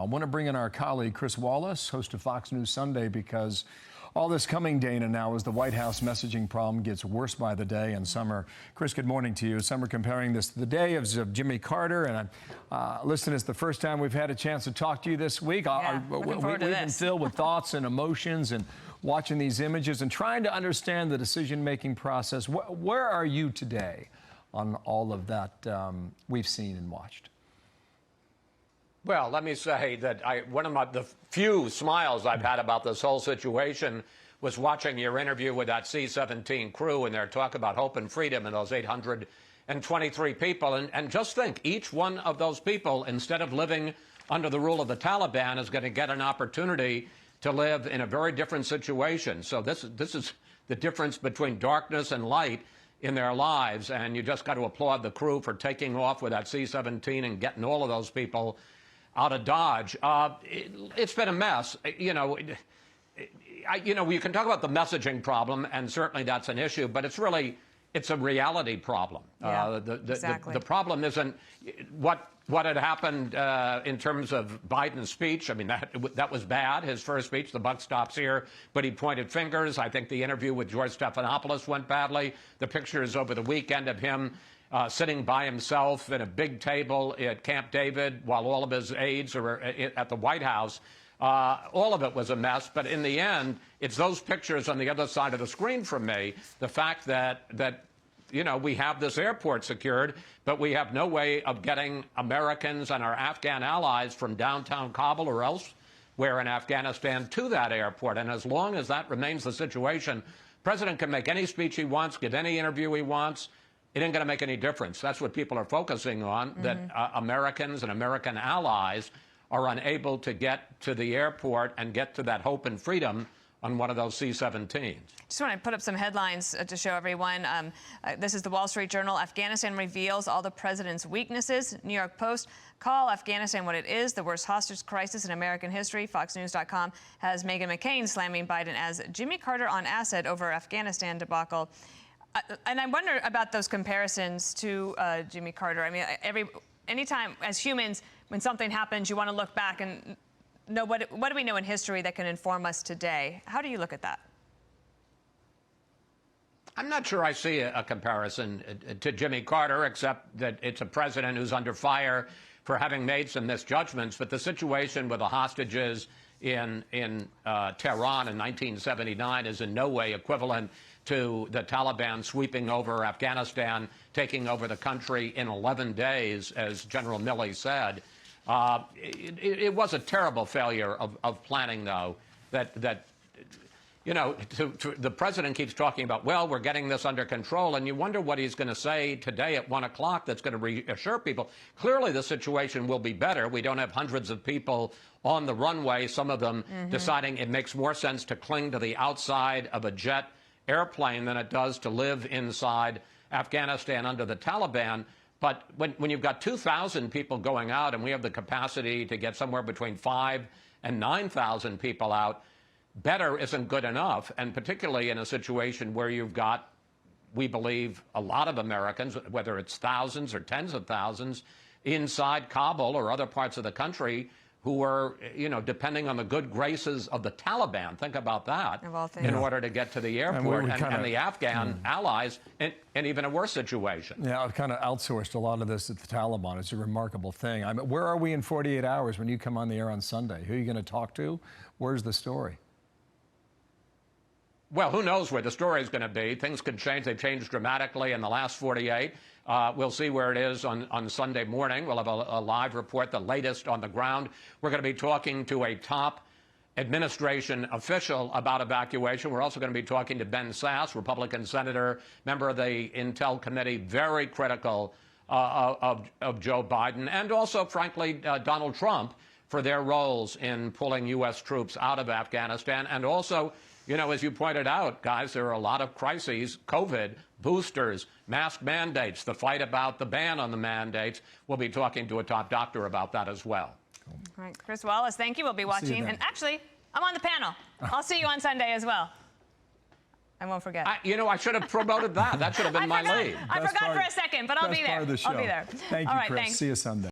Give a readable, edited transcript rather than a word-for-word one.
I want to bring in our colleague, Chris Wallace, host of Fox News Sunday, because all this coming, Dana, now as the White House messaging problem gets worse by the day. And some are, Chris, good morning to you. Some are comparing this to the day of Jimmy Carter. And listen, it's the first time we've had a chance to talk to you this week. We've been filled with thoughts and emotions and watching these images and trying to understand the decision-making process. Where are you today on all of that we've seen and watched? Well, let me say that one of the few smiles I've had about this whole situation was watching your interview with that C-17 crew and their talk about hope and freedom and those 823 people. And just think, each one of those people, instead of living under the rule of the Taliban, is going to get an opportunity to live in a very different situation. So this is the difference between darkness and light in their lives. And you just got to applaud the crew for taking off with that C-17 and getting all of those people out of Dodge. It's been a mess. You can talk about the messaging problem, and certainly that's an issue, but it's a reality problem. Yeah, exactly. The problem isn't what had happened in terms of Biden's speech. I mean, that was bad, his first speech. The buck stops here, but he pointed fingers. I think the interview with George Stephanopoulos went badly. The pictures over the weekend of him sitting by himself at a big table at Camp David while all of his aides are at the White House. All of it was a mess, but in the end, it's those pictures on the other side of the screen from me, the fact that we have this airport secured, but we have no way of getting Americans and our Afghan allies from downtown Kabul or elsewhere in Afghanistan to that airport. And as long as that remains the situation, the president can make any speech he wants, give any interview he wants. It ain't going to make any difference. That's what people are focusing on, that Americans and American allies are unable to get to the airport and get to that hope and freedom on one of those C-17s. Just want to put up some headlines to show everyone. This is the Wall Street Journal. Afghanistan reveals all the president's weaknesses. New York Post, call Afghanistan what it is, the worst hostage crisis in American history. FoxNews.com has Meghan McCain slamming Biden as Jimmy Carter on acid over Afghanistan debacle. And I wonder about those comparisons to Jimmy Carter. I mean, anytime as humans, when something happens, you want to look back and know what do we know in history that can inform us today. How do you look at that? I'm not sure I see a comparison to Jimmy Carter, except that it's a president who's under fire for having made some misjudgments. But the situation with the hostages in Tehran in 1979 is in no way equivalent to the Taliban sweeping over Afghanistan, taking over the country in 11 days, as General Milley said. It was a terrible failure of planning, though, that the president keeps talking about, well, we're getting this under control, and you wonder what he's going to say today at 1 o'clock that's going to reassure people. Clearly, the situation will be better. We don't have hundreds of people on the runway, some of them deciding it makes more sense to cling to the outside of a jet airplane than it does to live inside Afghanistan under the Taliban. But when you've got 2,000 people going out and we have the capacity to get somewhere between 5,000 and 9,000 people out, better isn't good enough, and particularly in a situation where you've got, we believe, a lot of Americans, whether it's thousands or tens of thousands, inside Kabul or other parts of the country who are, depending on the good graces of the Taliban, think about that, in order to get to the airport, and the Afghan allies in even a worse situation. Yeah, I've kind of outsourced a lot of this to the Taliban. It's a remarkable thing. I mean, where are we in 48 hours when you come on the air on Sunday? Who are you going to talk to? Where's the story? Well, who knows where the story is going to be. Things could change. They've changed dramatically in the last 48. We'll see where it is on Sunday morning. We'll have a live report, the latest on the ground. We're going to be talking to a top administration official about evacuation. We're also going to be talking to Ben Sasse, Republican senator, member of the Intel Committee, very critical of Joe Biden, and also, frankly, Donald Trump for their roles in pulling U.S. troops out of Afghanistan. And also, as you pointed out, guys, there are a lot of crises, COVID, boosters, mask mandates, the fight about the ban on the mandates. We'll be talking to a top doctor about that as well. All right, Chris Wallace, thank you. We'll be watching. And actually, I'm on the panel. I'll see you on Sunday as well. I won't forget. I should have promoted that. That should have been my lead. I forgot for a second, but I'll be there. I'll be there. Thank you, Chris. See you Sunday.